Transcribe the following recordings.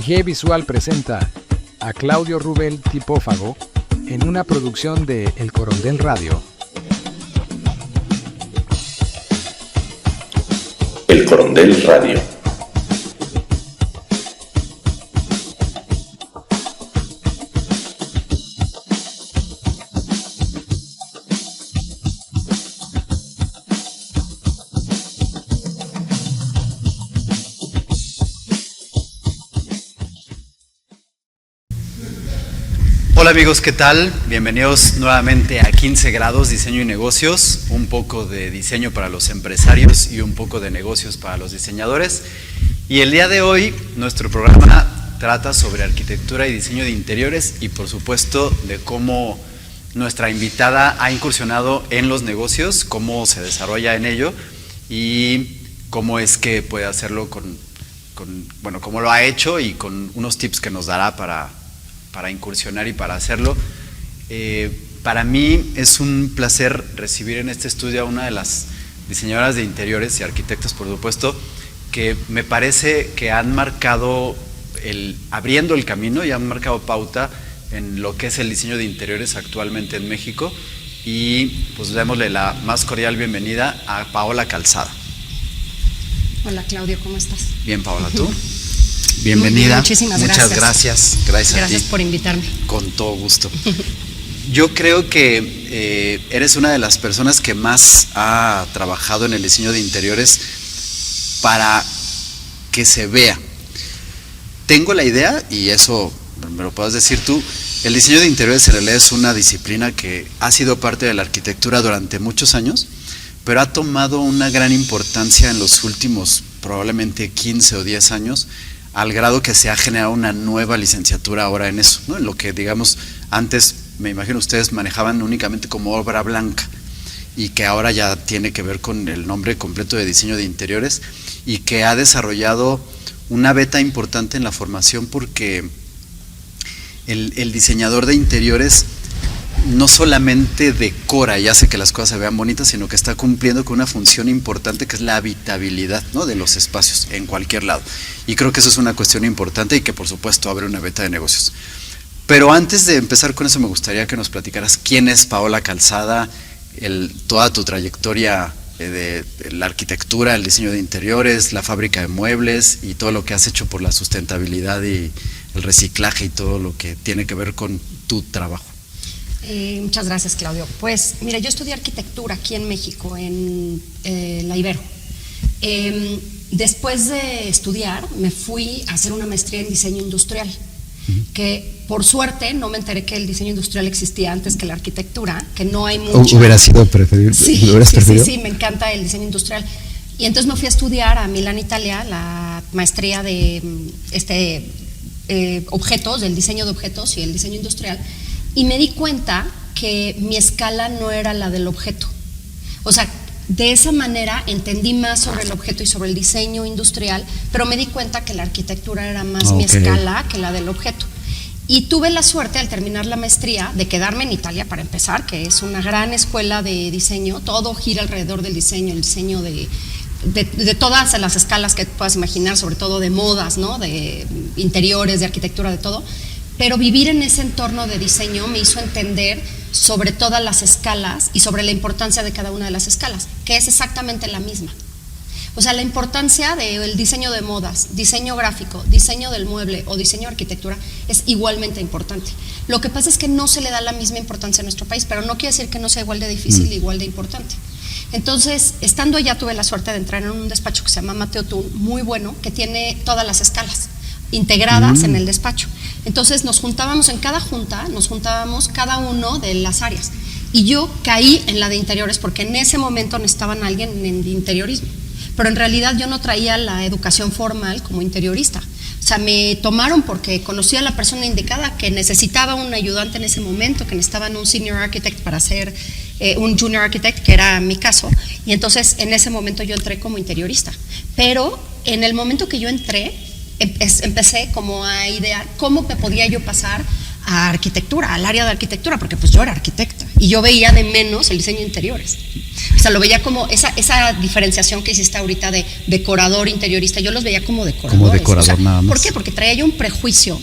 G Visual presenta a Claudio Rubel Tipófago en una producción de El Corondel Radio. El Corondel Radio. Hola amigos, ¿qué tal? Bienvenidos nuevamente a 15 grados Diseño y Negocios, un poco de diseño para los empresarios y un poco de negocios para los diseñadores. Y el día de hoy nuestro programa trata sobre arquitectura y diseño de interiores y por supuesto de cómo nuestra invitada ha incursionado en los negocios, cómo se desarrolla en ello y cómo es que puede hacerlo bueno, cómo lo ha hecho y con unos tips que nos dará para incursionar y para hacerlo. Para mí es un placer recibir en este estudio a una de las diseñadoras de interiores y arquitectas, por supuesto, que me parece que han marcado, abriendo el camino y han marcado pauta en lo que es el diseño de interiores actualmente en México. Y pues démosle la más cordial bienvenida a Paola Calzada. Hola Claudio, ¿cómo estás? Bien, Paola, ¿tú? Bienvenida. Muy bien, muchísimas gracias. Muchas gracias. Gracias a ti. Gracias por invitarme. Con todo gusto. Yo creo que eres una de las personas que más ha trabajado en el diseño de interiores para que se vea. Tengo la idea, y eso me lo puedes decir tú, el diseño de interiores en realidad es una disciplina que ha sido parte de la arquitectura durante muchos años, pero ha tomado una gran importancia en los últimos probablemente 15 o 10 años, al grado que se ha generado una nueva licenciatura ahora en eso, ¿no? En lo que, digamos, antes, me imagino ustedes manejaban únicamente como obra blanca y que ahora ya tiene que ver con el nombre completo de diseño de interiores y que ha desarrollado una beta importante en la formación porque el diseñador de interiores no solamente decora y hace que las cosas se vean bonitas, sino que está cumpliendo con una función importante que es la habitabilidad, ¿no?, de los espacios en cualquier lado. Y creo que eso es una cuestión importante y que por supuesto abre una beta de negocios. Pero antes de empezar con eso me gustaría que nos platicaras quién es Paola Calzada, toda tu trayectoria de la arquitectura, el diseño de interiores, la fábrica de muebles y todo lo que has hecho por la sustentabilidad y el reciclaje y todo lo que tiene que ver con tu trabajo. Muchas gracias, Claudio. Pues mira, yo estudié arquitectura aquí en México, en la Ibero. Después de estudiar me fui a hacer una maestría en diseño industrial, que por suerte no me enteré que el diseño industrial existía antes que la arquitectura, que no hay mucho. ¿Hubiera sido preferible? Sí, me encanta el diseño industrial. Y entonces me fui a estudiar a Milán, Italia, la maestría de objetos, del diseño de objetos y el diseño industrial. Y me di cuenta que mi escala no era la del objeto. O sea, de esa manera entendí más sobre el objeto y sobre el diseño industrial, pero me di cuenta que la arquitectura era más mi escala que la del objeto. Y tuve la suerte al terminar la maestría de quedarme en Italia para empezar, que es una gran escuela de diseño, todo gira alrededor del diseño, el diseño de todas las escalas que puedas imaginar, sobre todo de modas, ¿no?, de interiores, de arquitectura, de todo. Pero vivir en ese entorno de diseño me hizo entender sobre todas las escalas y sobre la importancia de cada una de las escalas, que es exactamente la misma. O sea, la importancia del diseño de modas, diseño gráfico, diseño del mueble o diseño de arquitectura es igualmente importante. Lo que pasa es que no se le da la misma importancia en nuestro país, pero no quiere decir que no sea igual de difícil, igual de importante. Entonces, estando allá tuve la suerte de entrar en un despacho que se llama Matteo Thun, muy bueno, que tiene todas las escalas integradas en el despacho. Entonces nos juntábamos en cada junta, cada uno de las áreas. Y yo caí en la de interiores porque en ese momento necesitaban a alguien en interiorismo. Pero en realidad yo no traía la educación formal como interiorista. O sea, me tomaron porque conocía a la persona indicada que necesitaba un ayudante en ese momento, que necesitaban un senior architect para ser un junior architect, que era mi caso. Y entonces en ese momento yo entré como interiorista. Pero en el momento que yo entré, empecé como a idear cómo me podía yo pasar a arquitectura, al área de arquitectura, porque pues yo era arquitecta. y yo veía de menos el diseño de interiores. O sea, lo veía como esa diferenciación que hiciste ahorita de decorador, interiorista, yo los veía como decoradores. Como decorador, o sea, nada más. ¿Por qué? Porque traía yo un prejuicio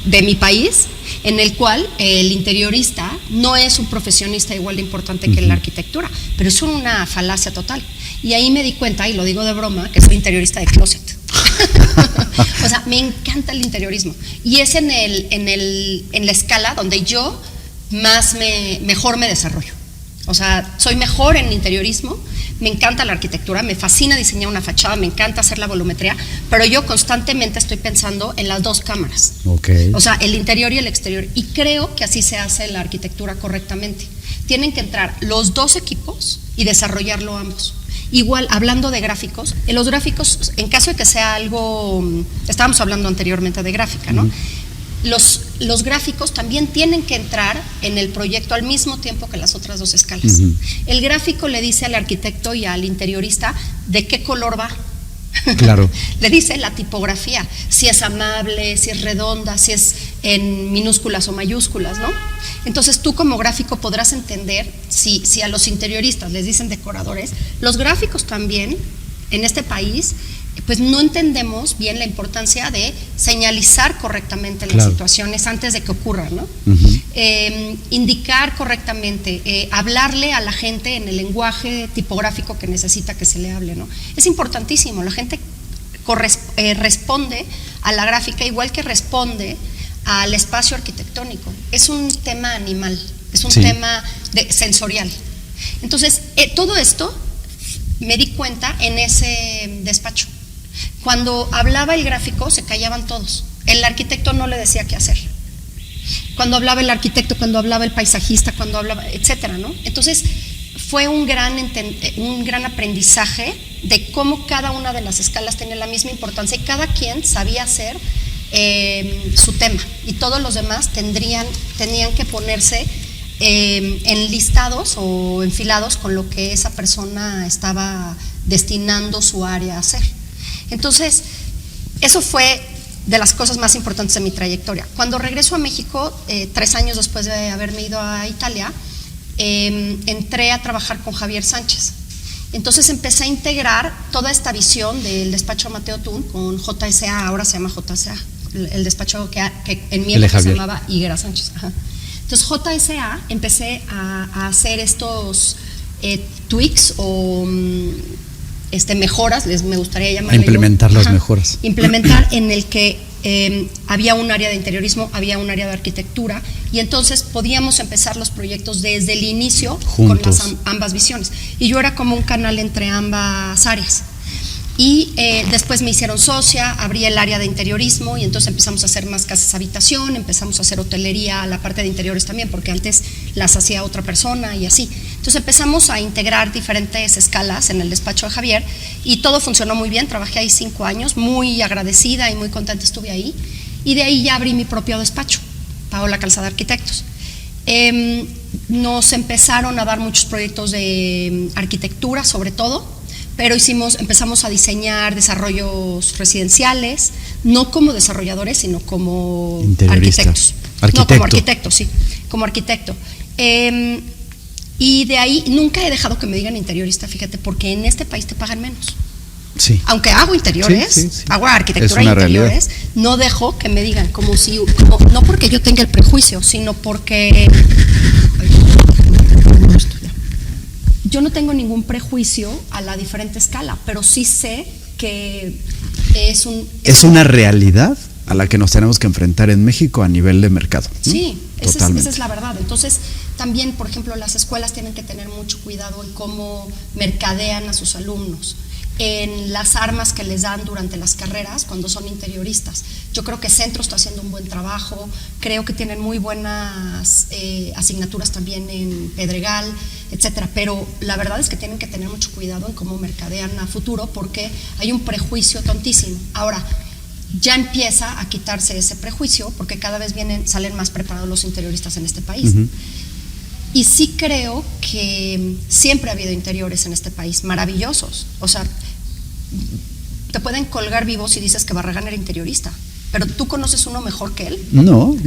de mi país en el cual el interiorista no es un profesionista igual de importante que la arquitectura, pero es una falacia total. Y ahí me di cuenta, y lo digo de broma, que soy interiorista de closet. O sea, me encanta el interiorismo. Y es en la escala donde yo mejor me desarrollo. O sea, soy mejor en interiorismo, me encanta la arquitectura, me fascina diseñar una fachada, me encanta hacer la volumetría, pero yo constantemente estoy pensando en las dos cámaras. Okay. O sea, el interior y el exterior. Y creo que así se hace la arquitectura correctamente. Tienen que entrar los dos equipos y desarrollarlo ambos. Igual, hablando de gráficos, los gráficos, en caso de que sea algo, estábamos hablando anteriormente de gráfica, ¿no? Los gráficos también tienen que entrar en el proyecto al mismo tiempo que las otras dos escalas. El gráfico le dice al arquitecto y al interiorista de qué color va. Claro. Le dice la tipografía, si es amable, si es redonda, si es en minúsculas o mayúsculas, ¿no? Entonces tú como gráfico podrás entender, si a los interioristas les dicen decoradores, los gráficos también en este país pues no entendemos bien la importancia de señalizar correctamente las situaciones antes de que ocurran, ¿no? Indicar correctamente, hablarle a la gente en el lenguaje tipográfico que necesita que se le hable, ¿no? Es importantísimo, la gente responde a la gráfica igual que responde al espacio arquitectónico. Es un tema animal, es un tema sensorial. Entonces, todo esto me di cuenta en ese despacho. Cuando hablaba el gráfico se callaban todos. El arquitecto no le decía qué hacer. Cuando hablaba el arquitecto, cuando hablaba el paisajista, cuando hablaba, etcétera, ¿no? Entonces fue un gran aprendizaje de cómo cada una de las escalas tenía la misma importancia y cada quien sabía hacer su tema y todos los demás tenían que ponerse enlistados o enfilados con lo que esa persona estaba destinando su área a hacer. Entonces, eso fue de las cosas más importantes de mi trayectoria. Cuando regreso a México, 3 años después de haberme ido a Italia, entré a trabajar con Javier Sánchez. Entonces empecé a integrar toda esta visión del despacho Mateo Tun con JSA, ahora se llama JSA, el despacho que en mi época se llamaba Higuera Sánchez. Ajá. Entonces JSA empecé a hacer estos tweaks o mejoras, me gustaría llamarle. Implementar las mejoras. Implementar en el que había un área de interiorismo, había un área de arquitectura y entonces podíamos empezar los proyectos desde el inicio juntos, con ambas visiones. Y yo era como un canal entre ambas áreas. Y después me hicieron socia, abrí el área de interiorismo y entonces empezamos a hacer más casas habitación, empezamos a hacer hotelería, la parte de interiores también, porque antes las hacía otra persona y así. Entonces empezamos a integrar diferentes escalas en el despacho de Javier y todo funcionó muy bien, trabajé ahí 5 años, muy agradecida y muy contenta estuve ahí. Y de ahí ya abrí mi propio despacho, Paola Calzada Arquitectos. Nos empezaron a dar muchos proyectos de arquitectura sobre todo, pero empezamos a diseñar desarrollos residenciales, no como desarrolladores, sino como arquitectos. No, como arquitecto, sí, como arquitecto. Y de ahí nunca he dejado que me digan interiorista, fíjate, porque en este país te pagan menos. Sí. Aunque hago interiores, hago arquitectura y interiores, realidad. No dejo que me digan no porque yo tenga el prejuicio, sino porque yo no tengo ningún prejuicio a la diferente escala, pero sí sé que es una realidad a la que nos tenemos que enfrentar en México a nivel de mercado. Sí, esa es la verdad. Entonces, también, por ejemplo, las escuelas tienen que tener mucho cuidado en cómo mercadean a sus alumnos, en las armas que les dan durante las carreras cuando son interioristas. Yo creo que Centro está haciendo un buen trabajo, creo que tienen muy buenas asignaturas también en Pedregal, etcétera, pero la verdad es que tienen que tener mucho cuidado en cómo mercadean a futuro porque hay un prejuicio tontísimo. Ahora, ya empieza a quitarse ese prejuicio porque cada vez salen más preparados los interioristas en este país. Y sí creo que siempre ha habido interiores en este país maravillosos. O sea, te pueden colgar vivos y dices que Barragán era interiorista, pero ¿tú conoces uno mejor que él? No.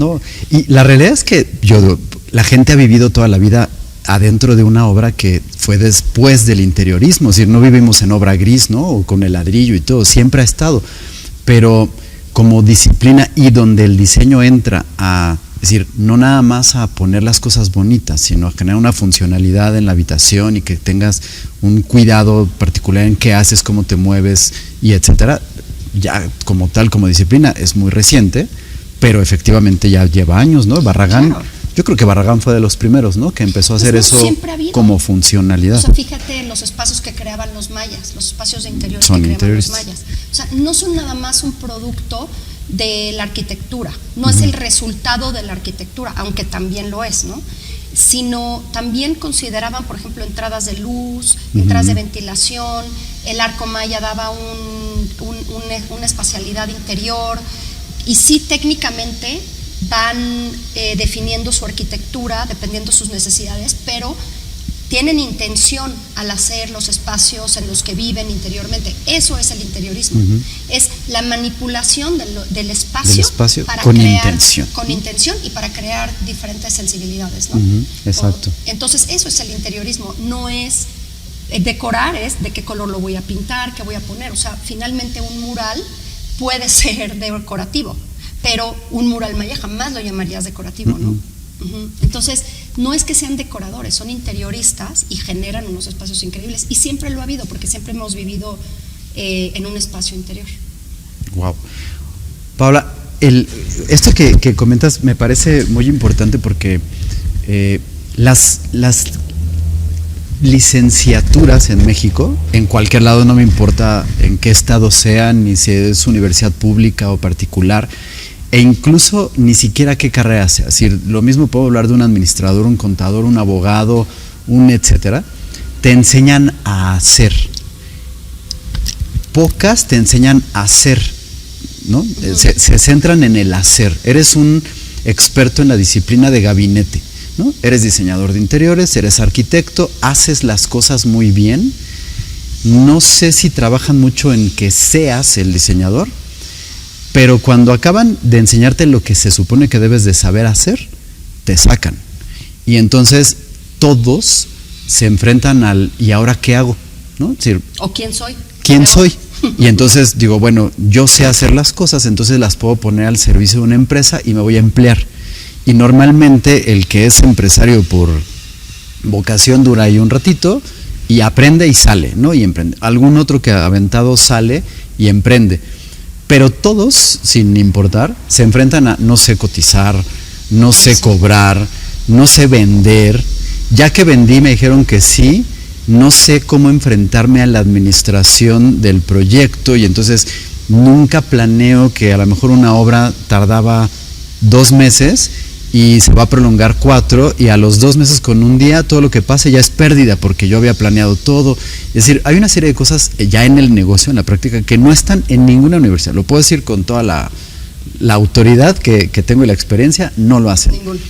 Y la realidad es que yo la gente ha vivido toda la vida adentro de una obra que fue después del interiorismo, es decir, no vivimos en obra gris, ¿no? O con el ladrillo y todo, siempre ha estado, pero como disciplina y donde el diseño entra a, es decir, no nada más a poner las cosas bonitas, sino a generar una funcionalidad en la habitación y que tengas un cuidado particular en qué haces, cómo te mueves y etcétera, ya como tal, como disciplina, es muy reciente, pero efectivamente ya lleva años, ¿no? Barragán, claro. Yo creo que Barragán fue de los primeros, ¿no? Que empezó a hacer eso como funcionalidad. O sea, fíjate los espacios que creaban los mayas, los espacios de interiores que creaban los mayas. O sea, no son nada más un producto de la arquitectura, no es el resultado de la arquitectura, aunque también lo es, ¿no? Sino también consideraban, por ejemplo, entradas de luz, entradas de ventilación, el arco maya daba una espacialidad interior, y sí técnicamente van definiendo su arquitectura dependiendo de sus necesidades, pero tienen intención al hacer los espacios en los que viven interiormente. Eso es el interiorismo. Es la manipulación del espacio para con crear, intención. Con intención y para crear diferentes sensibilidades, ¿no? Exacto. Entonces eso es el interiorismo, no es decorar, es de qué color lo voy a pintar, qué voy a poner. O sea, finalmente un mural puede ser decorativo, pero un mural maya jamás lo llamarías decorativo, ¿no? Entonces, no es que sean decoradores, son interioristas y generan unos espacios increíbles. Y siempre lo ha habido, porque siempre hemos vivido en un espacio interior. Wow. Paola, esto que comentas me parece muy importante porque las licenciaturas en México, en cualquier lado, no me importa en qué estado sean, ni si es universidad pública o particular, e incluso ni siquiera qué carrera sea. Es decir, lo mismo puedo hablar de un administrador, un contador, un abogado, un etcétera. Te enseñan a hacer. Pocas te enseñan a hacer, ¿no? Se centran en el hacer. Eres un experto en la disciplina de gabinete, ¿no? Eres diseñador de interiores, eres arquitecto, haces las cosas muy bien. No sé si trabajan mucho en que seas el diseñador, pero cuando acaban de enseñarte lo que se supone que debes de saber hacer, te sacan. Y entonces todos se enfrentan al ¿y ahora qué hago? ¿No? Es decir, ¿o quién soy? ¿Quién soy? Y entonces digo, bueno, yo sé hacer las cosas, entonces las puedo poner al servicio de una empresa y me voy a emplear. Y normalmente el que es empresario por vocación dura ahí un ratito y aprende y sale, ¿no? Y emprende. Algún otro que aventado sale y emprende. Pero todos, sin importar, se enfrentan a no sé cotizar, no sé cobrar, no sé vender. Ya que vendí me dijeron que sí, no sé cómo enfrentarme a la administración del proyecto y entonces nunca planeo que a lo mejor una obra tardaba 2 meses y se va a prolongar 4 y a los 2 meses con un día todo lo que pase ya es pérdida porque yo había planeado todo. Es decir, hay una serie de cosas ya en el negocio, en la práctica, que no están en ninguna universidad. Lo puedo decir con toda la autoridad que tengo y la experiencia, no lo hacen. Ninguno.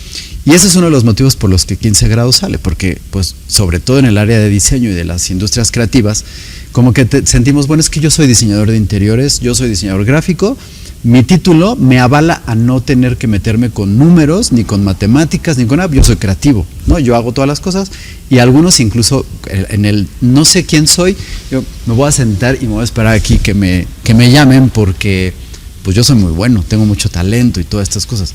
Y ese es uno de los motivos por los que 15 grados sale, porque pues sobre todo en el área de diseño y de las industrias creativas, como que sentimos, bueno, es que yo soy diseñador de interiores, yo soy diseñador gráfico, mi título me avala a no tener que meterme con números, ni con matemáticas, ni con nada, yo soy creativo, ¿no? Yo hago todas las cosas y algunos incluso en el no sé quién soy, yo me voy a sentar y me voy a esperar aquí que me llamen porque pues yo soy muy bueno, tengo mucho talento y todas estas cosas.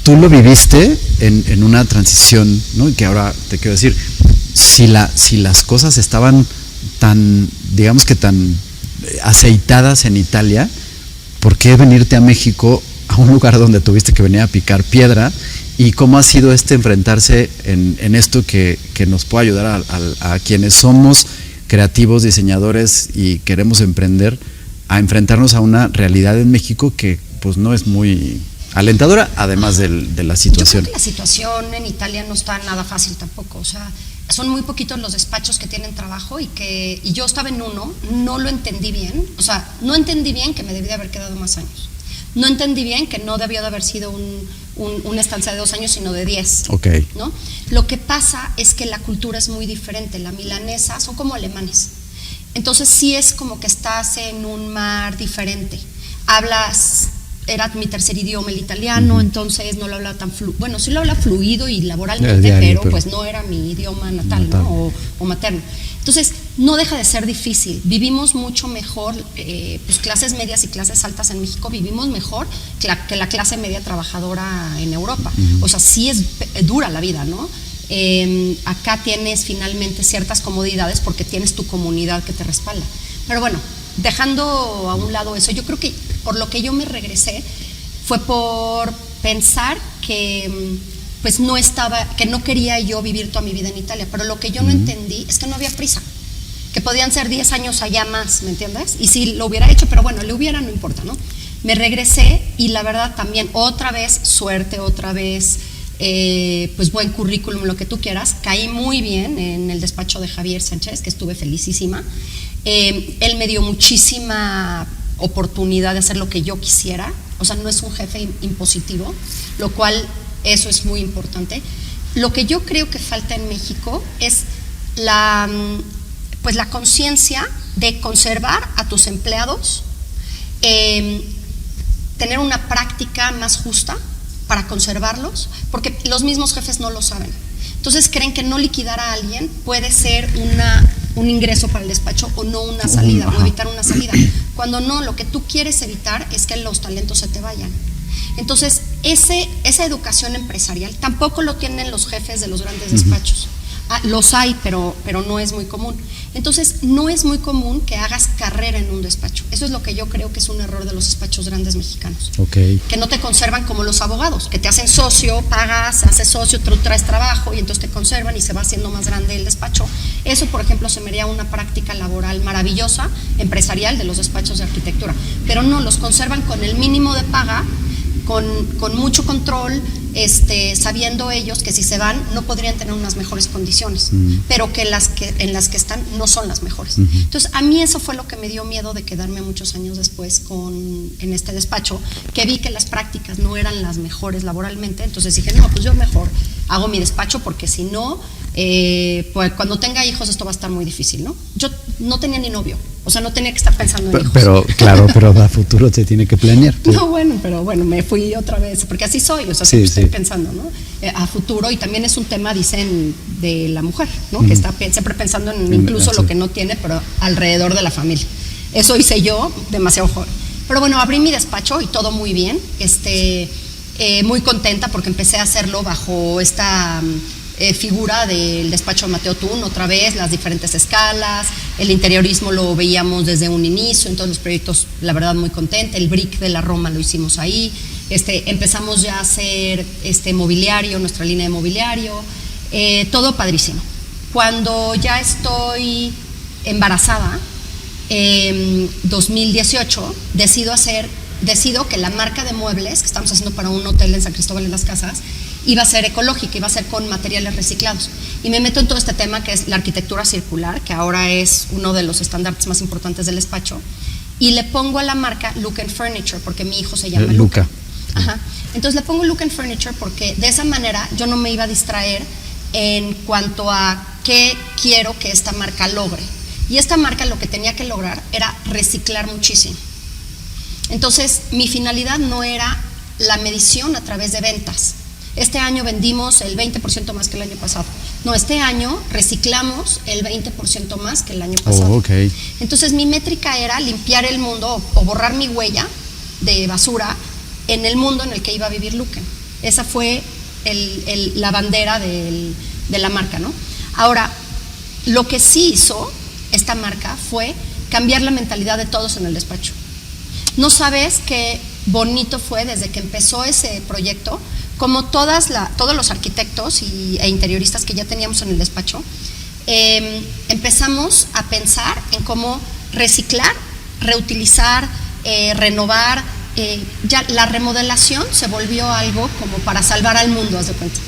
Tú lo viviste en una transición, ¿no? Y que ahora te quiero decir, si las cosas estaban tan, digamos que tan aceitadas en Italia, ¿por qué venirte a México, a un lugar donde tuviste que venir a picar piedra? ¿Y cómo ha sido enfrentarse en esto que nos puede ayudar a quienes somos creativos, diseñadores y queremos emprender, a enfrentarnos a una realidad en México que pues no es muy alentadora, además de la situación? Yo creo que la situación en Italia no está nada fácil tampoco, o sea, son muy poquitos los despachos que tienen trabajo y yo estaba en uno, no lo entendí bien, o sea, no entendí bien que me debí de haber quedado más años, no entendí bien que no debió de haber sido una estancia de 2 años, sino de 10, okay. ¿no? Lo que pasa es que la cultura es muy diferente, la milanesa son como alemanes, entonces sí es como que estás en un mar diferente, hablas era mi tercer idioma el italiano, entonces no lo hablaba tan bueno, sí lo hablaba fluido y laboralmente, pero pues no era mi idioma natal, ¿no? O materno. Entonces, no deja de ser difícil. Vivimos mucho mejor, pues clases medias y clases altas en México, vivimos mejor que la clase media trabajadora en Europa. O sea, sí es dura la vida, ¿no? Acá tienes finalmente ciertas comodidades porque tienes tu comunidad que te respalda. Pero bueno, dejando a un lado eso, yo creo que por lo que yo me regresé fue por pensar que pues que no quería yo vivir toda mi vida en Italia, pero lo que yo no entendí es que no había prisa, que podían ser 10 años allá más, ¿me entiendes? Y si lo hubiera hecho, pero bueno, no importa, ¿no? Me regresé y la verdad también, otra vez suerte, otra vez pues buen currículum, lo que tú quieras, caí muy bien en el despacho de Javier Sánchez, que estuve felicísima. Él me dio muchísima oportunidad de hacer lo que yo quisiera, o sea, no es un jefe impositivo, lo cual eso es muy importante. Lo que yo creo que falta en México es la conciencia de conservar a tus empleados, tener una práctica más justa para conservarlos, porque los mismos jefes no lo saben. Entonces creen que no liquidar a alguien puede ser un ingreso para el despacho o no una salida, o evitar una salida. Cuando no, lo que tú quieres evitar es que los talentos se te vayan. Entonces, esa educación empresarial tampoco lo tienen los jefes de los grandes despachos. Los hay, pero no es muy común. Entonces, no es muy común que hagas carrera en un despacho. Eso es lo que yo creo que es un error de los despachos grandes mexicanos. Okay. Que no te conservan como los abogados, que te hacen socio, pagas, haces socio, tú traes trabajo y entonces te conservan y se va haciendo más grande el despacho. Eso, por ejemplo, se me haría una práctica laboral maravillosa, empresarial, de los despachos de arquitectura. Pero no, los conservan con el mínimo de paga, con mucho control, sabiendo ellos que si se van no podrían tener unas mejores condiciones, pero que en las que están no son las mejores. Entonces, a mí eso fue lo que me dio miedo de quedarme muchos años después en este despacho, que vi que las prácticas no eran las mejores laboralmente. Entonces dije, no, pues yo mejor hago mi despacho, porque si no, pues cuando tenga hijos esto va a estar muy difícil, ¿no? Yo no tenía ni novio, o sea, no tenía que estar pensando en hijos. Pero claro, pero a futuro se tiene que planear. No, pero me fui otra vez, porque así soy, o sea, siempre estoy pensando, ¿no? A futuro, y también es un tema, dicen, de la mujer, ¿no? Que está siempre pensando en incluso lo que no tiene, pero alrededor de la familia. Eso hice yo demasiado joven. Pero bueno, abrí mi despacho y todo muy bien, muy contenta porque empecé a hacerlo bajo esta figura del despacho de Mateo Tun, otra vez, las diferentes escalas, el interiorismo lo veíamos desde un inicio, en todos los proyectos, la verdad, muy contenta. El brick de la Roma lo hicimos ahí, empezamos ya a hacer mobiliario, nuestra línea de mobiliario, todo padrísimo. Cuando ya estoy embarazada, 2018, decido que la marca de muebles que estamos haciendo para un hotel en San Cristóbal de las Casas iba a ser ecológica, iba a ser con materiales reciclados. Y me meto en todo este tema que es la arquitectura circular, que ahora es uno de los estándares más importantes del despacho, y le pongo a la marca Look and Furniture, porque mi hijo se llama Luca. Ajá. Entonces le pongo Look and Furniture porque de esa manera yo no me iba a distraer en cuanto a qué quiero que esta marca logre. Y esta marca lo que tenía que lograr era reciclar muchísimo. Entonces mi finalidad no era la medición a través de ventas. Este año vendimos el 20% más que el año pasado. No, este año reciclamos el 20% más que el año pasado. Okay. Entonces mi métrica era limpiar el mundo o borrar mi huella de basura en el mundo en el que iba a vivir Luca. Esa fue la bandera de la marca, ¿no? Ahora, lo que sí hizo esta marca fue cambiar la mentalidad de todos en el despacho. No sabes qué bonito fue desde que empezó ese proyecto, como todos los arquitectos e interioristas que ya teníamos en el despacho, empezamos a pensar en cómo reciclar, reutilizar, renovar. Ya la remodelación se volvió algo como para salvar al mundo, haz de cuenta.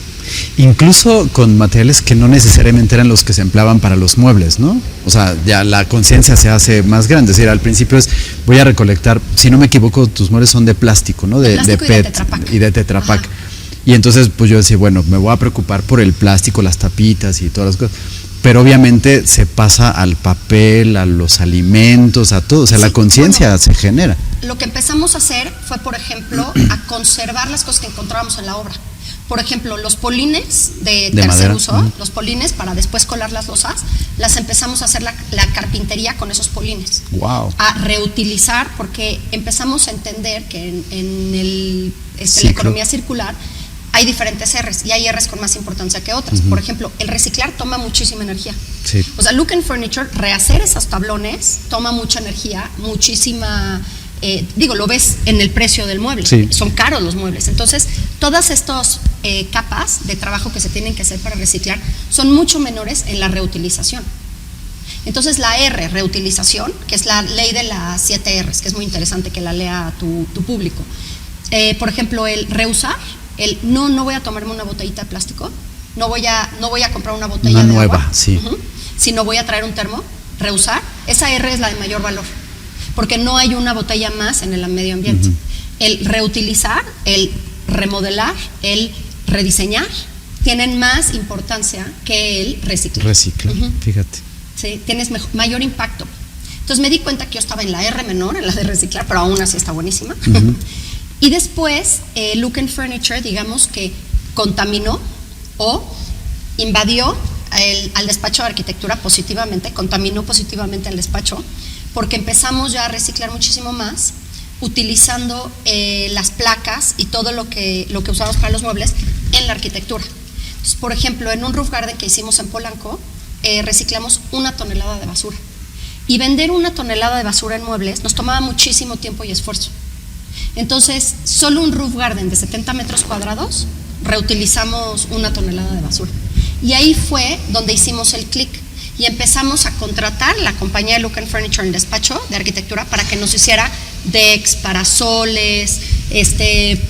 Incluso con materiales que no necesariamente eran los que se empleaban para los muebles, ¿no? O sea, ya la conciencia se hace más grande. Es decir, al principio voy a recolectar, si no me equivoco, tus muebles son de plástico, ¿no? De PET y de Tetra Pak. Y entonces, pues yo decía, bueno, me voy a preocupar por el plástico, las tapitas y todas las cosas. pero obviamente se pasa al papel, a los alimentos, a todo, o sea, la conciencia se genera. Lo que empezamos a hacer fue, por ejemplo, a conservar las cosas que encontrábamos en la obra. Por ejemplo, los polines de tercer madera. uso, los polines para después colar las losas, las empezamos a hacer la carpintería con esos polines. Wow. A reutilizar, porque empezamos a entender que en la economía circular hay diferentes R's y hay R's con más importancia que otras. Por ejemplo, el reciclar toma muchísima energía. Sí. O sea, Look and Furniture, rehacer esos tablones toma mucha energía, muchísima... lo ves en el precio del mueble, sí. Son caros los muebles. Entonces, todas estas capas de trabajo que se tienen que hacer para reciclar son mucho menores en la reutilización. Entonces, la R, reutilización, que es la ley de las 7 R's, que es muy interesante que la lea tu público. Por ejemplo, el reusar, no voy a tomarme una botellita de plástico, no voy a comprar una botella de nueva, agua, sí. Sino voy a traer un termo, reusar, esa R es la de mayor valor, porque no hay una botella más en el medio ambiente. El reutilizar, el remodelar, el rediseñar, tienen más importancia que el reciclar. Reciclar, fíjate. Sí, tienes mayor impacto. Entonces me di cuenta que yo estaba en la R menor, en la de reciclar, pero aún así está buenísima. Y después, Look and Furniture, digamos que contaminó o invadió al despacho de arquitectura positivamente, contaminó positivamente al despacho, porque empezamos ya a reciclar muchísimo más, utilizando las placas y todo lo que usamos para los muebles en la arquitectura. Entonces, por ejemplo, en un roof garden que hicimos en Polanco, reciclamos 1 tonelada de basura. Y vender 1 tonelada de basura en muebles nos tomaba muchísimo tiempo y esfuerzo. Entonces, solo un roof garden de 70 metros cuadrados, reutilizamos 1 tonelada de basura. Y ahí fue donde hicimos el clic. Y empezamos a contratar la compañía de Look and Furniture en despacho de arquitectura para que nos hiciera decks, parasoles,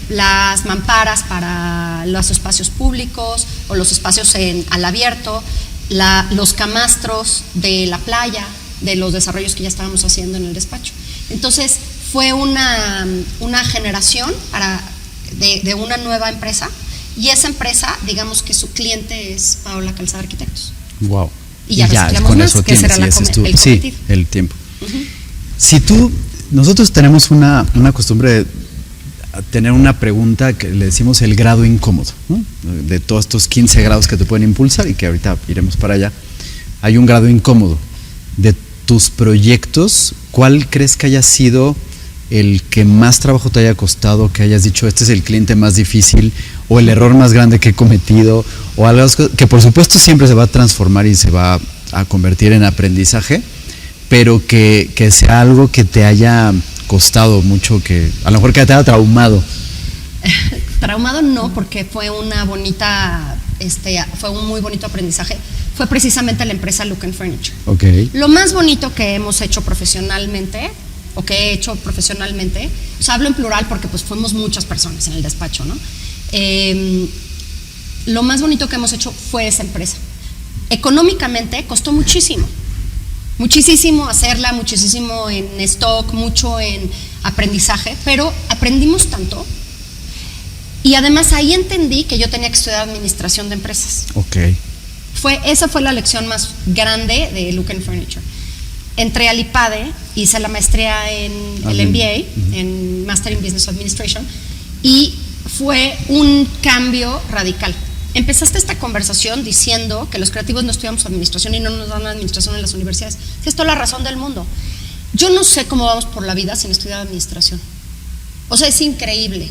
las mamparas para los espacios públicos o los espacios al abierto, los camastros de la playa, de los desarrollos que ya estábamos haciendo en el despacho. Entonces fue una generación de una nueva empresa, y esa empresa, digamos que su cliente es Paola Calzada Arquitectos. Wow. Y ya reciclamos más, que será el cometido. Sí, el tiempo. Nosotros tenemos una costumbre de tener una pregunta que le decimos el grado incómodo, ¿no? De todos estos 15 grados que te pueden impulsar y que ahorita iremos para allá, hay un grado incómodo. De tus proyectos, ¿cuál crees que haya sido el que más trabajo te haya costado, que hayas dicho, este es el cliente más difícil, o el error más grande que he cometido, o algo que por supuesto siempre se va a transformar y se va a convertir en aprendizaje, pero que sea algo que te haya costado mucho, que a lo mejor que te haya traumado? Traumado no, porque fue una bonita, fue un muy bonito aprendizaje. Fue precisamente la empresa Look and Furniture. Okay. Lo más bonito que hemos hecho profesionalmente, o que he hecho profesionalmente, o sea, hablo en plural porque pues fuimos muchas personas en el despacho, ¿no? Lo más bonito que hemos hecho fue esa empresa. Económicamente costó muchísimo hacerla, muchísimo en stock, mucho en aprendizaje, pero aprendimos tanto, y además ahí entendí que yo tenía que estudiar administración de empresas. Okay. Esa fue la lección más grande de Look and Furniture. Entré al IPADE, hice la maestría en el MBA, en Master in Business Administration, y fue un cambio radical. Empezaste esta conversación diciendo que los creativos no estudiamos administración y no nos dan administración en las universidades. Es toda la razón del mundo. Yo no sé cómo vamos por la vida sin estudiar administración. O sea, es increíble.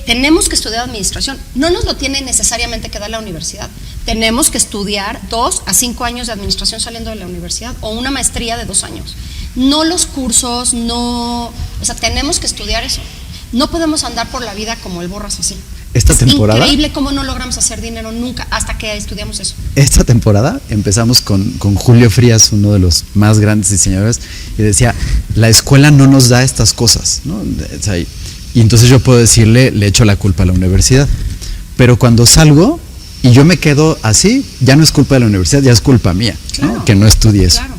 Tenemos que estudiar administración. No nos lo tiene necesariamente que dar la universidad. Tenemos que estudiar 2 a 5 años de administración saliendo de la universidad, o una maestría de 2 años. No los cursos, o sea, tenemos que estudiar eso. No podemos andar por la vida como el borras así. Esta temporada, increíble cómo no logramos hacer dinero nunca hasta que estudiamos eso. Esta temporada empezamos con Julio Frías, uno de los más grandes diseñadores, y decía, la escuela no nos da estas cosas, ¿no? O sea, y entonces yo puedo decirle, le echo la culpa a la universidad, pero cuando salgo y yo me quedo así, ya no es culpa de la universidad, ya es culpa mía, claro, ¿no? Que no estudie eso. Claro.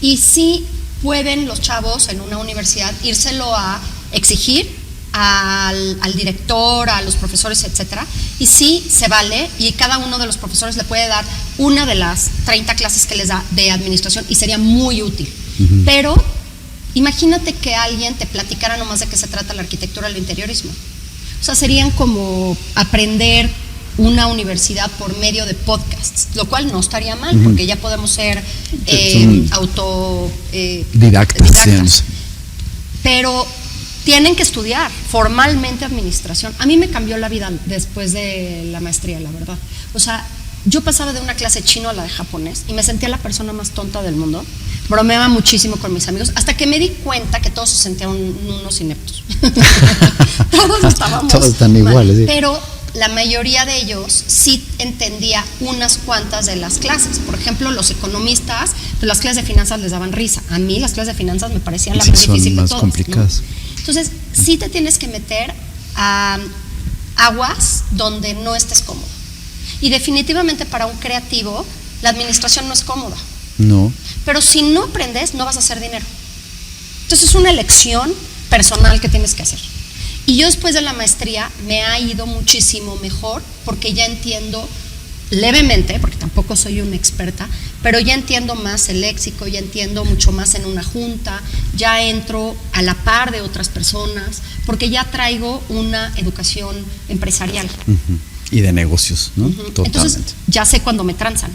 Y sí pueden los chavos en una universidad írselo a exigir al director, a los profesores, etcétera, y sí se vale, y cada uno de los profesores le puede dar una de las 30 clases que les da de administración y sería muy útil. Pero imagínate que alguien te platicara nomás de qué se trata la arquitectura del interiorismo. O sea, serían como aprender una universidad por medio de podcasts, lo cual no estaría mal, porque ya podemos ser didactas. Pero tienen que estudiar formalmente administración. A mí me cambió la vida después de la maestría, la verdad. O sea, yo pasaba de una clase chino a la de japonés y me sentía la persona más tonta del mundo. Bromeaba muchísimo con mis amigos, hasta que me di cuenta que todos se sentían unos ineptos. Todos están iguales, sí. Pero la mayoría de ellos sí entendía unas cuantas de las clases. Por ejemplo, los economistas, pues las clases de finanzas les daban risa. A mí las clases de finanzas me parecían la más difícil de todas. Complicadas. ¿No? Entonces, sí te tienes que meter a aguas donde no estés cómodo. Y definitivamente para un creativo, la administración no es cómoda. No. Pero si no aprendes, no vas a hacer dinero. Entonces es una elección personal que tienes que hacer. Y yo después de la maestría me ha ido muchísimo mejor porque ya entiendo levemente, porque tampoco soy una experta, pero ya entiendo más el léxico, ya entiendo mucho más en una junta, ya entro a la par de otras personas, porque ya traigo una educación empresarial. Y de negocios, ¿no? Totalmente. Entonces ya sé cuando me transan.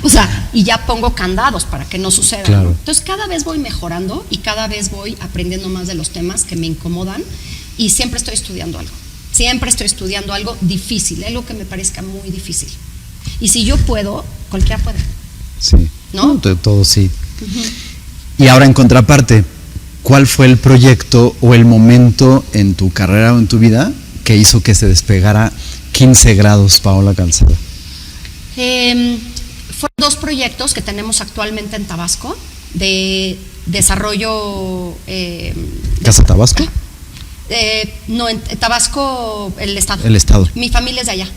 O sea, y ya pongo candados para que no suceda. Claro. ¿No? Entonces cada vez voy mejorando y cada vez voy aprendiendo más de los temas que me incomodan y siempre estoy estudiando algo. Siempre estoy estudiando algo difícil, algo que me parezca muy difícil. Y si yo puedo, cualquiera puede. Sí. ¿No? Todo sí. Y ahora en contraparte, ¿cuál fue el proyecto o el momento en tu carrera o en tu vida que hizo que se despegara 15 grados Paola Calzada? Fueron 2 proyectos que tenemos actualmente en Tabasco de desarrollo. ¿Casa Tabasco? No, en Tabasco, el estado. El estado. Mi familia es de allá.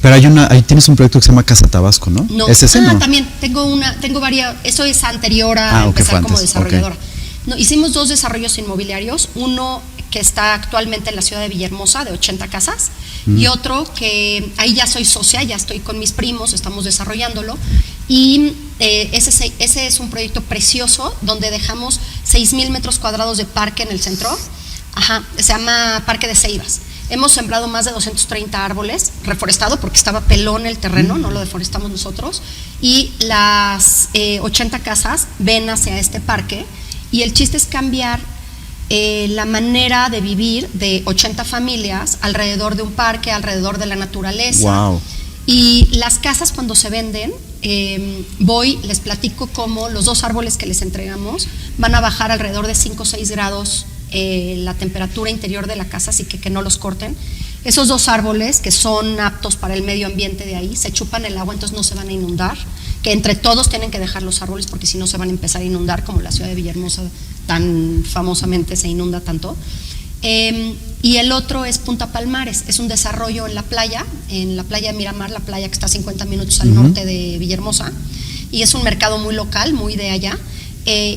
Pero ahí tienes un proyecto que se llama Casa Tabasco, ¿no? No. ¿Es ese, no? También tengo varias. Eso es anterior a empezar como desarrolladora. Okay. No, hicimos 2 desarrollos inmobiliarios, uno que está actualmente en la ciudad de Villahermosa, de 80 casas, y otro que ahí ya soy socia, ya estoy con mis primos, estamos desarrollándolo, y ese es un proyecto precioso donde dejamos 6,000 metros cuadrados de parque en el centro. Se llama Parque de Ceibas. Hemos sembrado más de 230 árboles, reforestado porque estaba pelón el terreno, no lo deforestamos nosotros, y las 80 casas ven hacia este parque, y el chiste es cambiar la manera de vivir de 80 familias alrededor de un parque, alrededor de la naturaleza. Wow. Y las casas cuando se venden, les platico cómo los 2 árboles que les entregamos van a bajar alrededor de 5 o 6 grados la temperatura interior de la casa, así que no los corten. Esos 2 árboles que son aptos para el medio ambiente de ahí, se chupan el agua, entonces no se van a inundar, que entre todos tienen que dejar los árboles porque si no se van a empezar a inundar, como la ciudad de Villahermosa tan famosamente se inunda tanto. Y el otro es Punta Palmares, es un desarrollo en la playa de Miramar, la playa que está a 50 minutos al norte de Villahermosa, y es un mercado muy local, muy de allá.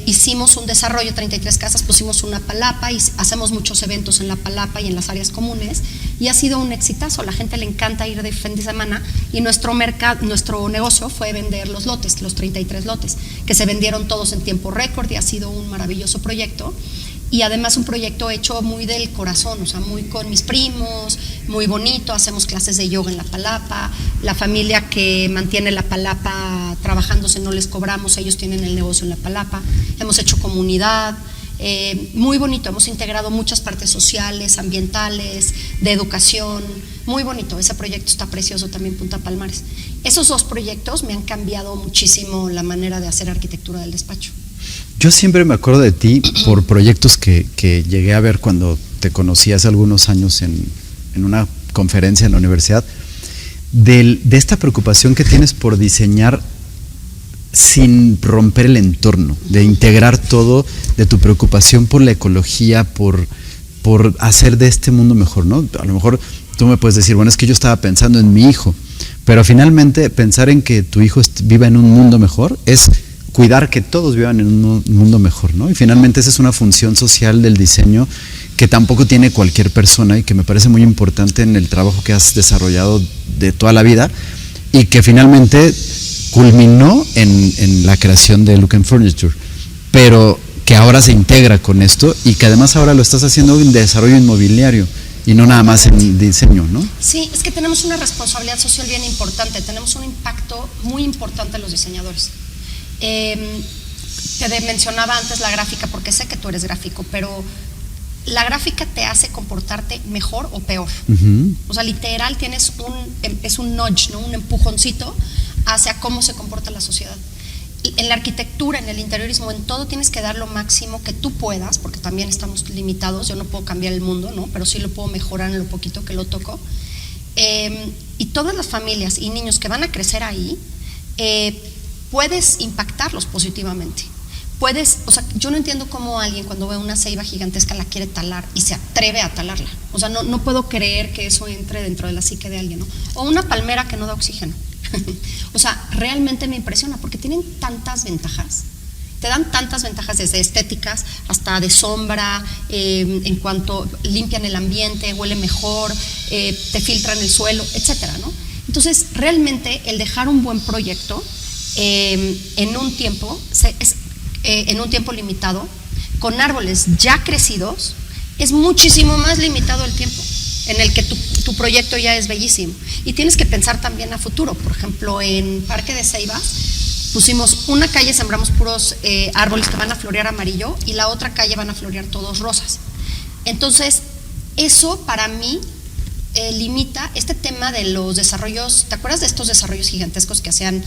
Hicimos un desarrollo, 33 casas, pusimos una palapa y hacemos muchos eventos en la palapa y en las áreas comunes, y ha sido un exitazo. La gente le encanta ir de fin de semana, y nuestro negocio fue vender los lotes, los 33 lotes, que se vendieron todos en tiempo récord, y ha sido un maravilloso proyecto. Y además un proyecto hecho muy del corazón, o sea, muy con mis primos, muy bonito. Hacemos clases de yoga en la palapa, la familia que mantiene la palapa trabajándose no les cobramos, ellos tienen el negocio en la palapa. Hemos hecho comunidad, muy bonito. Hemos integrado muchas partes sociales, ambientales, de educación, muy bonito. Ese proyecto está precioso también, Punta Palmares. Esos 2 proyectos me han cambiado muchísimo la manera de hacer arquitectura del despacho. Yo siempre me acuerdo de ti por proyectos que llegué a ver cuando te conocí hace algunos años en una conferencia en la universidad, de esta preocupación que tienes por diseñar sin romper el entorno, de integrar todo, de tu preocupación por la ecología, por hacer de este mundo mejor, ¿no? A lo mejor tú me puedes decir, bueno, es que yo estaba pensando en mi hijo, pero finalmente pensar en que tu hijo viva en un mundo mejor es cuidar que todos vivan en un mundo mejor, ¿no? Y finalmente esa es una función social del diseño que tampoco tiene cualquier persona y que me parece muy importante en el trabajo que has desarrollado de toda la vida y que finalmente culminó en la creación de Look & Furniture, pero que ahora se integra con esto y que además ahora lo estás haciendo en desarrollo inmobiliario y no nada más en diseño, ¿no? Sí, es que tenemos una responsabilidad social bien importante, tenemos un impacto muy importante en los diseñadores. Te mencionaba antes la gráfica porque sé que tú eres gráfico, pero la gráfica te hace comportarte mejor o peor. O sea, literal tienes es un nudge, ¿no? Un empujoncito hacia cómo se comporta la sociedad. En la arquitectura, en el interiorismo, en todo tienes que dar lo máximo que tú puedas, porque también estamos limitados, yo no puedo cambiar el mundo, ¿no? Pero sí lo puedo mejorar en lo poquito que lo toco. Y todas las familias y niños que van a crecer ahí, puedes impactarlos positivamente. O sea, yo no entiendo cómo alguien cuando ve una ceiba gigantesca la quiere talar y se atreve a talarla. O sea, no puedo creer que eso entre dentro de la psique de alguien, ¿no? O una palmera que no da oxígeno. O sea, realmente me impresiona porque tienen tantas ventajas. Te dan tantas ventajas desde estéticas hasta de sombra, en cuanto limpian el ambiente, huele mejor, te filtran el suelo, etcétera, ¿no? Entonces, realmente el dejar un buen proyecto en un tiempo limitado, con árboles ya crecidos, es muchísimo más limitado el tiempo en el que tu proyecto ya es bellísimo. Y tienes que pensar también a futuro. Por ejemplo, en Parque de Ceibas pusimos una calle, sembramos puros árboles que van a florear amarillo y la otra calle van a florear todos rosas. Entonces, eso para mí limita este tema de los desarrollos. ¿Te acuerdas de estos desarrollos gigantescos que hacían,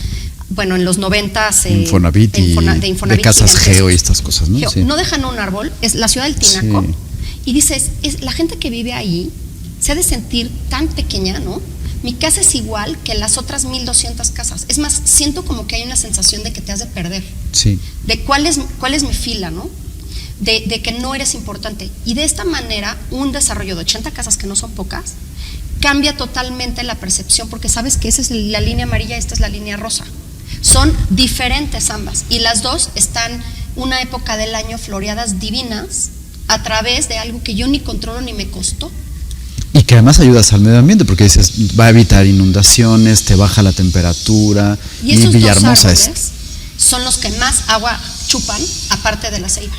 bueno, en los 90s? Infonavit de casas Geo y estas cosas, ¿no? Sí. No dejan un árbol, es la ciudad del Tinaco, sí. Y dices, la gente que vive ahí se ha de sentir tan pequeña, ¿no? Mi casa es igual que las otras 1200 casas. Es más, siento como que hay una sensación de que te has de perder. Sí. De cuál es mi fila, ¿no? De que no eres importante. Y de esta manera, un desarrollo de 80 casas, que no son pocas, cambia totalmente la percepción, porque sabes que esa es la línea amarilla, esta es la línea rosa. Son diferentes ambas. Y las dos están una época del año floreadas divinas a través de algo que yo ni controlo ni me costó. Y que además ayudas al medio ambiente, porque dices, va a evitar inundaciones, te baja la temperatura. Y esos Villahermosa dos árboles son los que más agua chupan, aparte de la ceiba.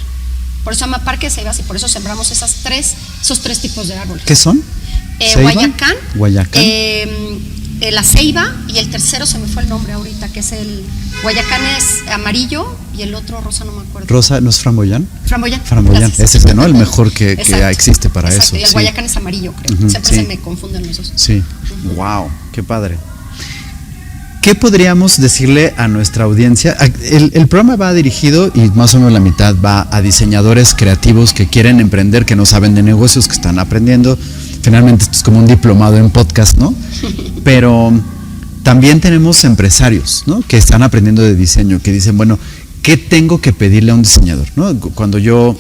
Por eso se llama Parque de Ceibas y por eso sembramos esos tres tipos de árboles. ¿Qué son? Guayacán, la ceiba, y el tercero se me fue el nombre ahorita, que es el Guayacán, es amarillo, y el otro rosa, no me acuerdo. ¿Rosa no es framboyán? Framboyán, es ese, ¿no? El mejor que existe para eso. Y el Guayacán es amarillo, creo. Siempre se me confunden los dos. Sí. Wow, qué padre. ¿Qué podríamos decirle a nuestra audiencia? El programa va dirigido, y más o menos la mitad va a diseñadores creativos que quieren emprender, que no saben de negocios, que están aprendiendo. Finalmente esto es como un diplomado en podcast, ¿no? Pero también tenemos empresarios, ¿no? Que están aprendiendo de diseño, que dicen, bueno, ¿qué tengo que pedirle a un diseñador? ¿No? Cuando yo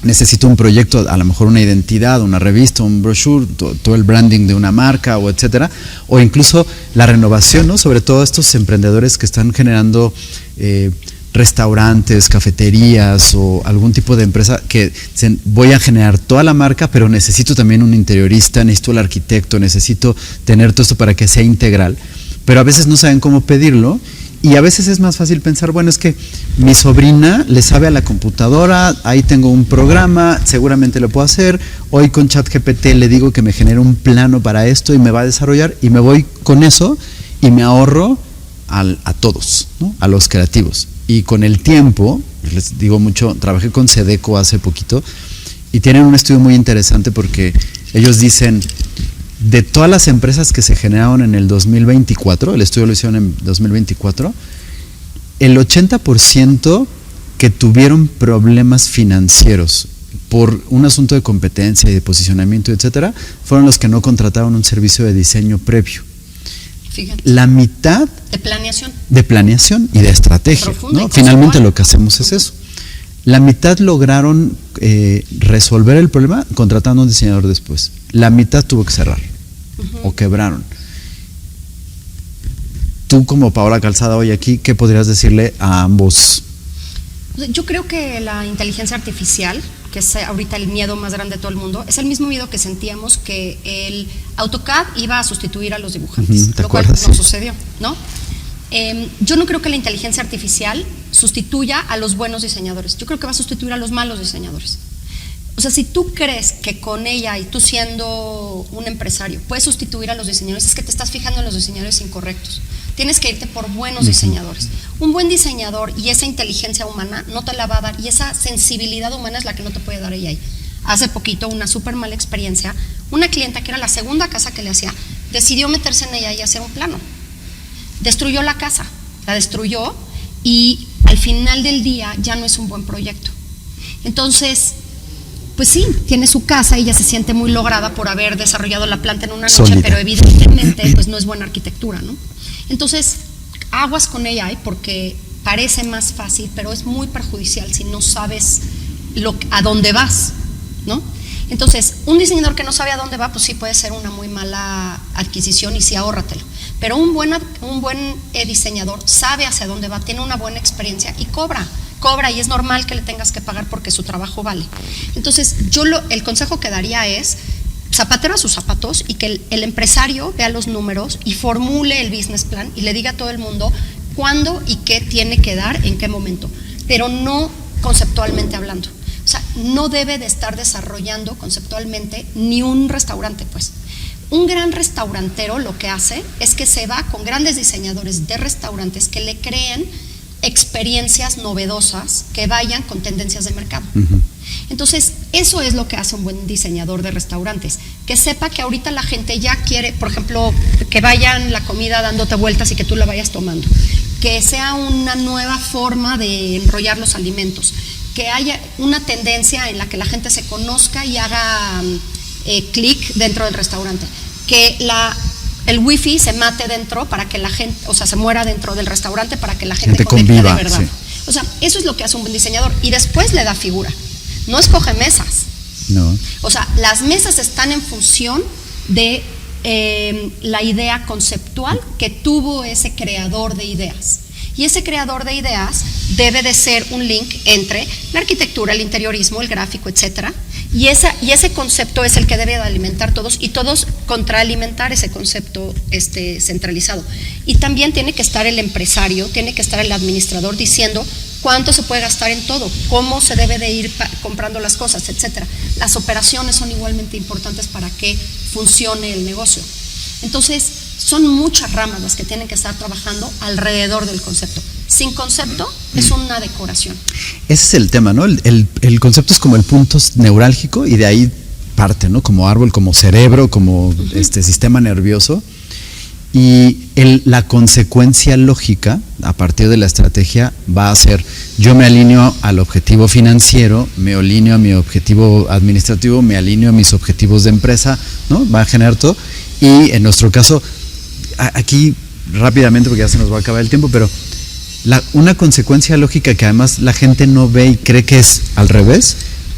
necesito un proyecto, a lo mejor una identidad, una revista, un brochure, todo el branding de una marca o etcétera, o incluso la renovación, ¿no? Sobre todo estos emprendedores que están generando restaurantes, cafeterías o algún tipo de empresa que dicen, voy a generar toda la marca, pero necesito también un interiorista, necesito el arquitecto, necesito tener todo esto para que sea integral, pero a veces no saben cómo pedirlo. Y a veces es más fácil pensar, bueno, es que mi sobrina le sabe a la computadora, ahí tengo un programa, seguramente lo puedo hacer, hoy con ChatGPT le digo que me genere un plano para esto y me va a desarrollar, y me voy con eso y me ahorro a todos, ¿no? A los creativos. Y con el tiempo, les digo mucho, trabajé con Sedeco hace poquito y tienen un estudio muy interesante porque ellos dicen, de todas las empresas que se generaron en el 2024, el estudio lo hicieron en 2024, el 80% que tuvieron problemas financieros por un asunto de competencia y de posicionamiento, etcétera, fueron los que no contrataron un servicio de diseño previo. Fíjate. La mitad de planeación y de estrategia, ¿no? Finalmente lo que hacemos es eso. La mitad lograron resolver el problema contratando a un diseñador después. La mitad tuvo que cerrar o quebraron. Tú, como Paola Calzada hoy aquí, ¿qué podrías decirle a ambos? Yo creo que la inteligencia artificial que es ahorita el miedo más grande de todo el mundo, es el mismo miedo que sentíamos que el AutoCAD iba a sustituir a los dibujantes, lo cual no sucedió, ¿no? Yo no creo que la inteligencia artificial sustituya a los buenos diseñadores, yo creo que va a sustituir a los malos diseñadores. O sea, si tú crees que con ella y tú siendo un empresario puedes sustituir a los diseñadores, es que te estás fijando en los diseñadores incorrectos. Tienes que irte por buenos diseñadores. Un buen diseñador y esa inteligencia humana no te la va a dar, y esa sensibilidad humana es la que no te puede dar ella. Hace poquito, una súper mala experiencia, una clienta que era la segunda casa que le hacía, decidió meterse en ella y hacer un plano. Destruyó la casa, la destruyó, y al final del día ya no es un buen proyecto. Entonces, pues sí, tiene su casa y ella se siente muy lograda por haber desarrollado la planta en una noche, Sólida. pero evidentemente pues no es buena arquitectura, ¿no? Entonces, aguas con ella, porque parece más fácil, pero es muy perjudicial si no sabes a dónde vas, ¿no? Entonces, un diseñador que no sabe a dónde va, pues sí puede ser una muy mala adquisición y sí, ahórratelo. Pero un buen diseñador sabe hacia dónde va, tiene una buena experiencia y cobra, y es normal que le tengas que pagar porque su trabajo vale. Entonces, el consejo que daría es zapatero a sus zapatos, y que el empresario vea los números y formule el business plan y le diga a todo el mundo cuándo y qué tiene que dar, en qué momento, pero no conceptualmente hablando. O sea, no debe de estar desarrollando conceptualmente ni un restaurante, pues. Un gran restaurantero lo que hace es que se va con grandes diseñadores de restaurantes que le creen experiencias novedosas que vayan con tendencias de mercado. Entonces, eso es lo que hace un buen diseñador de restaurantes, que sepa que ahorita la gente ya quiere, por ejemplo, que vayan la comida dándote vueltas y que tú la vayas tomando, que sea una nueva forma de enrollar los alimentos, que haya una tendencia en la que la gente se conozca y haga clic dentro del restaurante, que el wifi se mate dentro para que la gente, o sea, se muera dentro del restaurante para que la gente conecte conviva, de verdad. Sí. O sea, eso es lo que hace un buen diseñador, y después le da figura. No escoge mesas. No. O sea, las mesas están en función de la idea conceptual que tuvo ese creador de ideas. Y ese creador de ideas debe de ser un link entre la arquitectura, el interiorismo, el gráfico, etcétera. Y ese concepto es el que debe de alimentar todos, y todos contraalimentar ese concepto centralizado. Y también tiene que estar el empresario, tiene que estar el administrador diciendo cuánto se puede gastar en todo, cómo se debe de ir comprando las cosas, etcétera. Las operaciones son igualmente importantes para que funcione el negocio. Entonces, son muchas ramas las que tienen que estar trabajando alrededor del concepto. Sin concepto es una decoración. Ese es el tema, ¿no? El concepto es como el punto neurálgico, y de ahí parte, ¿no? Como árbol, como cerebro, como sistema nervioso. Y la consecuencia lógica a partir de la estrategia va a ser: yo me alineo al objetivo financiero, me alineo a mi objetivo administrativo, me alineo a mis objetivos de empresa, ¿no? Va a generar todo. Y en nuestro caso, aquí rápidamente, porque ya se nos va a acabar el tiempo, pero una consecuencia lógica que además la gente no ve y cree que es al revés,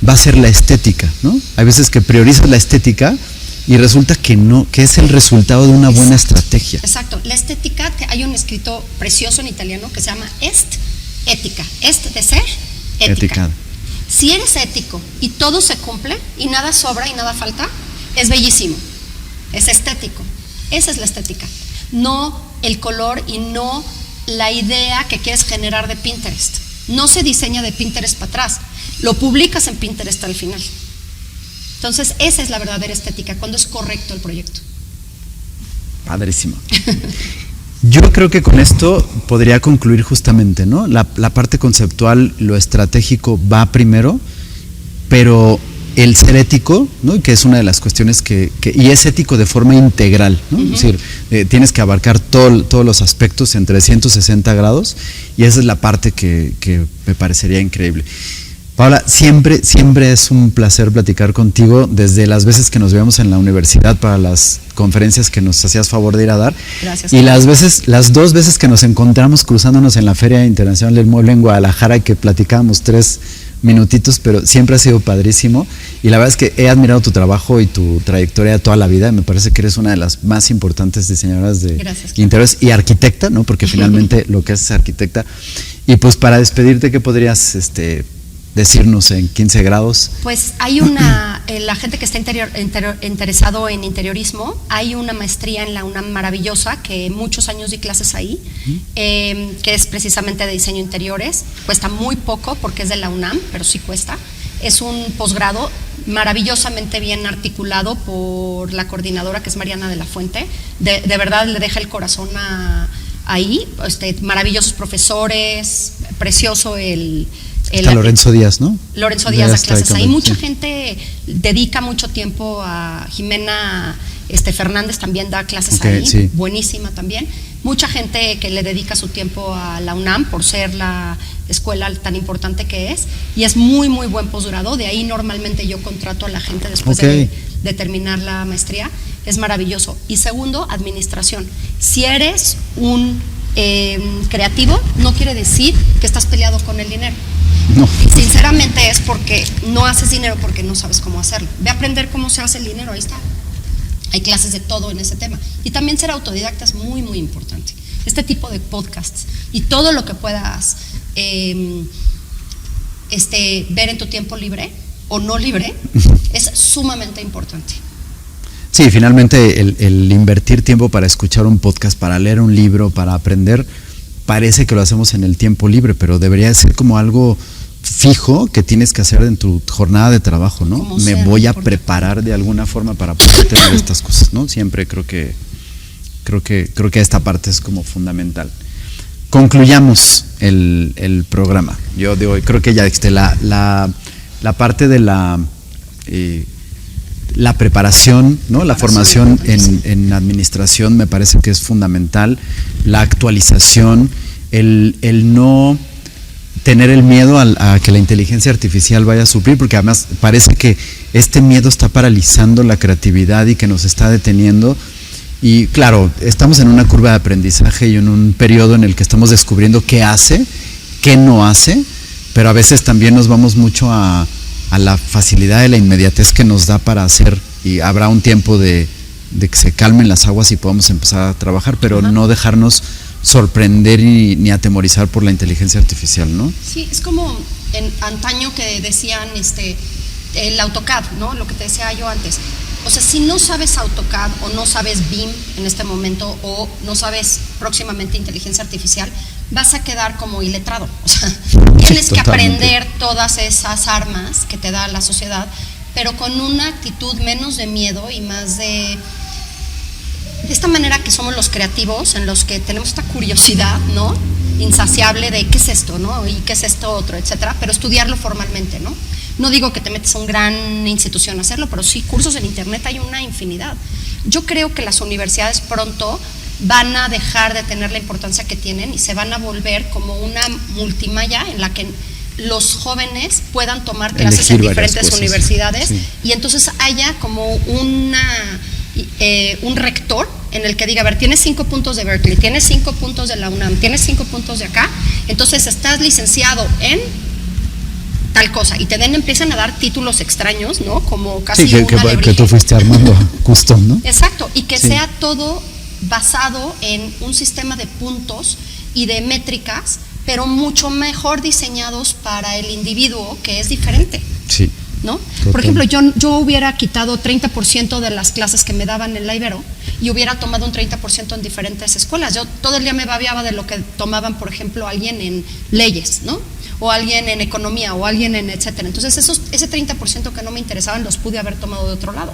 va a ser la estética, ¿no? Hay veces que priorizas la estética y resulta que no, que es el resultado de una buena estrategia. Exacto. La estética, hay un escrito precioso en italiano que se llama ética. Est de ser, ética. Si eres ético y todo se cumple y nada sobra y nada falta, es bellísimo. Es estético. Esa es la estética. No el color y no la idea que quieres generar de Pinterest. No se diseña de Pinterest para atrás. Lo publicas en Pinterest al final. Entonces, esa es la verdadera estética, cuando es correcto el proyecto. Padrísimo. Yo creo que con esto podría concluir justamente, ¿no? La parte conceptual, lo estratégico va primero, pero el ser ético, ¿no? Que es una de las cuestiones y es ético de forma integral, ¿no? Es decir, tienes que abarcar todos los aspectos en 360 grados, y esa es la parte que me parecería increíble. Paola, siempre es un placer platicar contigo, desde las veces que nos veíamos en la universidad para las conferencias que nos hacías favor de ir a dar. Gracias. Y las 2 veces que nos encontramos cruzándonos en la Feria Internacional del Mueble en Guadalajara, que platicábamos 3 minutitos, pero siempre ha sido padrísimo, y la verdad es que he admirado tu trabajo y tu trayectoria toda la vida. Me parece que eres una de las más importantes diseñadoras de interiores y arquitecta, ¿no? Porque finalmente lo que es arquitecta. Y pues para despedirte, ¿qué podrías decirnos en 15 grados? Pues hay la gente que está interesado en interiorismo, hay una maestría en la UNAM maravillosa, que muchos años di clases ahí, que es precisamente de diseño de interiores. Cuesta muy poco porque es de la UNAM, pero sí cuesta. Es un posgrado maravillosamente bien articulado por la coordinadora, que es Mariana de la Fuente. De verdad le deja el corazón ahí, maravillosos profesores, precioso Está Lorenzo Díaz, ¿no? Lorenzo Díaz da clases ahí. Mucha gente dedica mucho tiempo a Jimena Fernández, también da clases ahí, sí. Buenísima también. Mucha gente que le dedica su tiempo a la UNAM por ser la escuela tan importante que es, y es muy, muy buen posgrado. De ahí normalmente yo contrato a la gente después de terminar la maestría. Es maravilloso. Y segundo, administración. Si eres un creativo, no quiere decir que estás peleado con el dinero. No. Sinceramente es porque no haces dinero porque no sabes cómo hacerlo. Ve a aprender cómo se hace el dinero, ahí está. Hay clases de todo en ese tema. Y también ser autodidacta es muy, muy importante. Este tipo de podcasts y todo lo que puedas ver en tu tiempo libre o no libre es sumamente importante. Sí, finalmente el invertir tiempo para escuchar un podcast, para leer un libro, para aprender, parece que lo hacemos en el tiempo libre, pero debería ser como algo fijo que tienes que hacer en tu jornada de trabajo, ¿no? Me voy a preparar de alguna forma para poder tener estas cosas, ¿no? Siempre creo que esta parte es como fundamental. Concluyamos el programa. Yo digo, creo que ya la parte de la preparación, ¿no? La formación en administración me parece que es fundamental. La actualización, el no tener el miedo a que la inteligencia artificial vaya a suplir, porque además parece que este miedo está paralizando la creatividad y que nos está deteniendo. Y claro, estamos en una curva de aprendizaje y en un periodo en el que estamos descubriendo qué hace, qué no hace, pero a veces también nos vamos mucho a la facilidad de la inmediatez que nos da para hacer, y habrá un tiempo de que se calmen las aguas y podamos empezar a trabajar, pero no dejarnos sorprender ni atemorizar por la inteligencia artificial, ¿no? Sí, es como en antaño que decían el AutoCAD, ¿no? Lo que te decía yo antes. O sea, si no sabes AutoCAD o no sabes BIM en este momento o no sabes próximamente inteligencia artificial, vas a quedar como iletrado. O sea, tienes que aprender todas esas armas que te da la sociedad, pero con una actitud menos de miedo y más de esta manera que somos los creativos, en los que tenemos esta curiosidad, ¿no? Insaciable de qué es esto, ¿no? Y qué es esto otro, etcétera, pero estudiarlo formalmente, ¿no? No digo que te metes a una gran institución a hacerlo, pero sí, cursos en internet hay una infinidad. Yo creo que las universidades pronto van a dejar de tener la importancia que tienen y se van a volver como una multimalla en la que los jóvenes puedan tomar clases en diferentes universidades, sí. Y entonces haya como un rector en el que diga, a ver, tienes 5 puntos de Berkeley, tienes 5 puntos de la UNAM, tienes 5 puntos de acá, entonces estás licenciado en tal cosa, y empiezan a dar títulos extraños, ¿no? Como casi sí, que tú fuiste armando custom, ¿no? Exacto, y que sea todo basado en un sistema de puntos y de métricas, pero mucho mejor diseñados para el individuo, que es diferente. Sí. ¿No? Por ejemplo, yo hubiera quitado 30% de las clases que me daban en la Ibero y hubiera tomado un 30% en diferentes escuelas. Yo todo el día me babeaba de lo que tomaban, por ejemplo, alguien en leyes, ¿no? O alguien en economía, o alguien en etcétera. Entonces, ese 30% que no me interesaban los pude haber tomado de otro lado.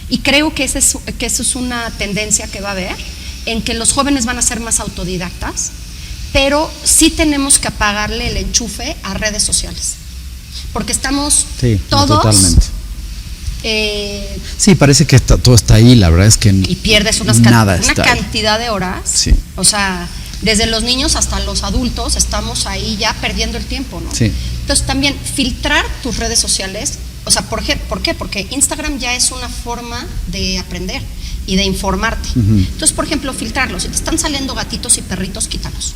Y creo que eso es una tendencia que va a haber, en que los jóvenes van a ser más autodidactas, pero sí tenemos que apagarle el enchufe a redes sociales. Porque estamos todos totalmente. Sí, parece que todo está ahí, la verdad es que y pierdes una cantidad de horas, sí. O sea, desde los niños hasta los adultos estamos ahí ya perdiendo el tiempo, ¿no? Sí. Entonces también filtrar tus redes sociales, o sea, ¿por qué? Porque Instagram ya es una forma de aprender y de informarte. Entonces, por ejemplo, filtrarlos. Si te están saliendo gatitos y perritos, quítalos.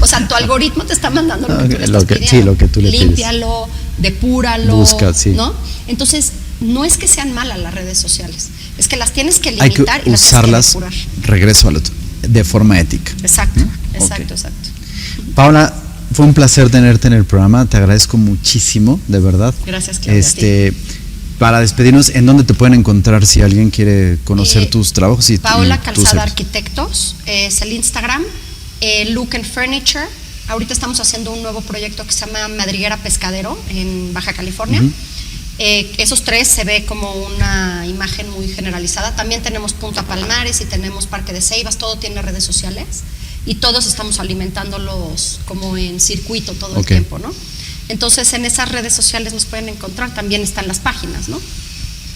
O sea, tu algoritmo te está mandando lo que tú le estás pidiendo. Sí, lo que tú le límpialo, depúralo, busca, sí. ¿no? Entonces, no es que sean malas las redes sociales, es que las tienes que limitar. Hay que y usarlas, las tienes que regreso al otro, de forma ética. Exacto, ¿no? exacto. Paola, fue un placer tenerte en el programa, te agradezco muchísimo, de verdad. Gracias, Claudia. Para despedirnos, ¿en dónde te pueden encontrar si alguien quiere conocer tus trabajos? Paola Calzada Arquitectos, es el Instagram, Look and Furniture. Ahorita estamos haciendo un nuevo proyecto que se llama Madriguera Pescadero en Baja California. Esos tres se ve como una imagen muy generalizada. También tenemos Punta Palmares y tenemos Parque de Ceibas, todo tiene redes sociales y todos estamos alimentándolos como en circuito todo el tiempo, ¿no? Entonces en esas redes sociales nos pueden encontrar, también están las páginas, ¿no?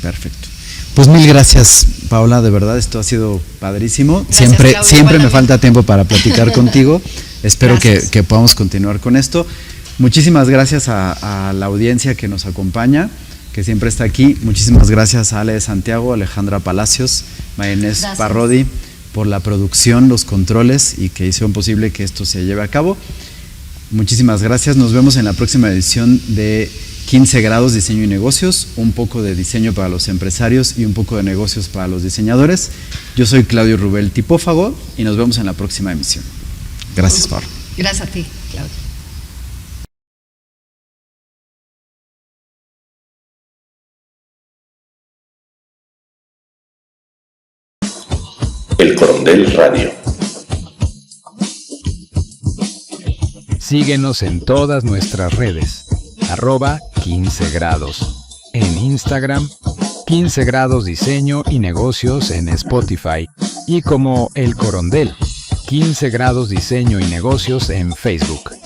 Perfecto. Pues mil gracias, Paola, de verdad esto ha sido padrísimo. Gracias, Claudia, siempre me falta tiempo para platicar contigo. Espero que podamos continuar con esto. Muchísimas gracias a la audiencia que nos acompaña, que siempre está aquí. Muchísimas gracias a Ale de Santiago, Alejandra Palacios, Mayenés Parrodi por la producción, los controles y que hicieron posible que esto se lleve a cabo. Muchísimas gracias. Nos vemos en la próxima edición de 15 grados Diseño y Negocios, un poco de diseño para los empresarios y un poco de negocios para los diseñadores. Yo soy Claudio Rubel, tipófago, y nos vemos en la próxima emisión. Gracias, Pablo. Gracias a ti, Claudio. El Corondel Radio. Síguenos en todas nuestras redes, @15 grados, en Instagram, 15 grados Diseño y Negocios en Spotify y como El Corondel, 15 grados Diseño y Negocios en Facebook.